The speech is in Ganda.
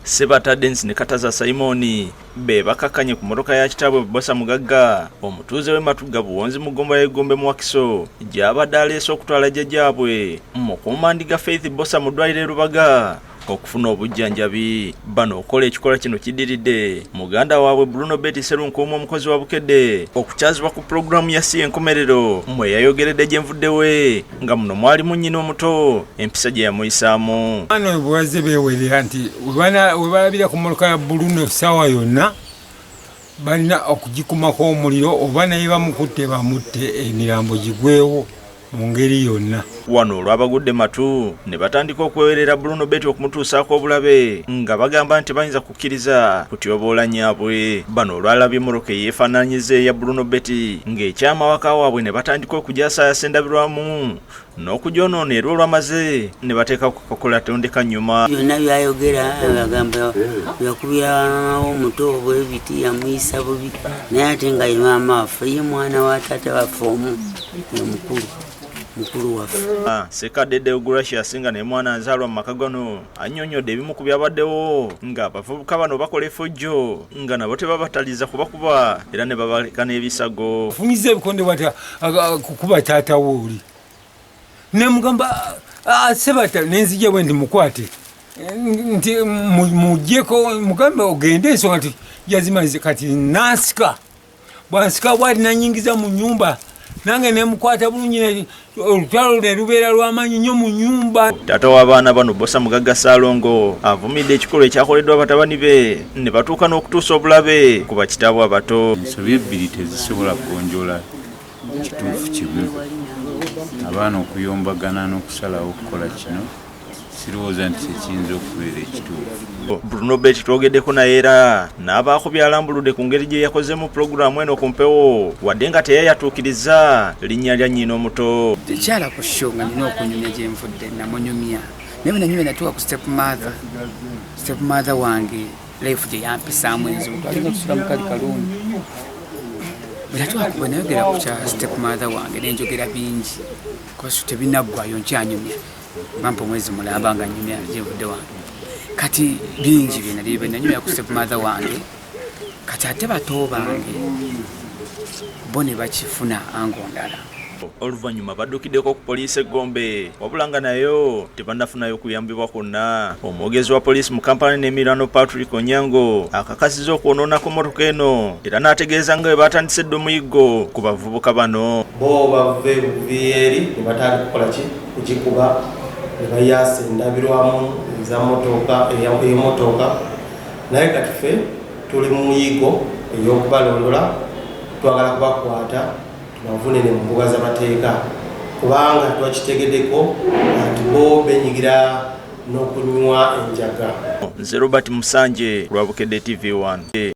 Sebatadde ne Kataza Simoni be bakakkanye ku mmotoka ya kitaabwe Bosa Mugagga omutuuze w'Ematugga Buwonzi mu Gomba y'Egombe mu Wakiso gy'abadde aleese okutwala jjajjaabwe mu Kuumandiga Faith Bosa mu ddwaliro Lubaga okufuna obujjanjabi. Bano okola ekikola kino kidiridde muganda waabwe Bruno Betty Serunkuuma omukozi wa Bukedde okukyazibwa ku pulogulaamu ya si enkomerero mwe yayogeredde gye nvuddewe nga muno mwalimu nnyina omuto empisa gye yamuyisaamu. Bano bwazze beewerera nti we balabira ku mmotoka ya Bruno ssaawa yonna balina okugikumako omuliro oba naye bamukutte bamutte emirambo gigwewo mu ngeri yonna. Wano olwabagudde matu ne batandika okwewerera Bruno Betty okumutuusaako obulabe nga bagamba nti bayinza kukkiriza kutyoboola nnyabwe. Bano olwalabye emmoroka eyeefaananyiza eya Bruno Betty ng'ekyamawaka waabwe ne batandika okugyasaayasa endabirwamu n'okugyonoona era olwamaze ne bateeka ku kakola tondeka nnyuma. Byonna byayogera bagamba yakubirawo omuto bwebiti yamuyisa bubi naye ate nga ye maama waffe ye mwana wa taata waffe omu ye mukulu waffe. Sekadede Gracious nga ne mwana azaalwa mu maka gano annyonnyodde ebimu ku byabaddewo nga abavubuka bano bakola effujjo nga nabo tebabataliza kubakuba era ne babaleka n'ebisago. Afunyiza ebikonde bwata kukuba taata wooli ne mugamba Sebata nenzija bwe ndi mukwate nti mujjeko mugambe ogende ensonga nti yazimaze kati nasika bwansika bwati nanyingiza mu nyumba nange nemukwata bulungi olutalo ne lubeera lw'amaanyi nnyo mu nyumba. Taata w'abaana bano Bosa Mugagga Saalongo avumidde ekikolwa ekyakoleddwa batabani be ne batuuka n'okutuusa obulabe ku bakitaabwe abato. Ensobi ebbiri tezisobola kugonjoola kituufu kimu. Abaana okuyombagana n'okusalawo okukola kino sirowooza nti kiyinza okubeera ekituufu. Bruno Betty twogeddeko naye era n'abaako byalambuludde ku ngeri gye yakozemu pulogulaamu eno ku mpewo wadde nga teyayatuukiriza linnya lya nnyina omuto. Tekyala ku show nga nina okunyumya gye nvudde namunyumya naye nanyumya natuuka ku step mother wange life gye yampisaamu enzibu twalinga tusula mu kali kalungi bwe nayogera ku kya step mother wange nenjogera bingi kuba tebinaggwayo nkyanyumya bampa omwezi mulamba nga nyumya gyenvudde wange kati bingi bye nanyumya ku step mother wange kati ate bato bange bo ne bakifuna ango ndala. Oluvannyuma baddukiddeko ku poliisi e Gombe wabula nga nayo tebannafunayo kuyambibwa kwonna. Omwogezi wa poliisi mu Kampala n'Emirano Patrick Onyango akakasizza okwonoona ku mmotoka eno era n'ategeeza nga bwe batandise dde omuyiggo ku bavubuka bano. Bo bave buvieri ne batandika kukola ki kugikuba ne bayaasa endabirwamu ey'emmotoka naye kati ffe tuli mu muyiggo ey'okubalondola twagala kubakwata bavune ne mu mbuga z'amateeka kubanga twakitegeddeko nti bo benyigira n'okunywa enjaga. Nze Robert Musanje lwa Bukedde TV 1.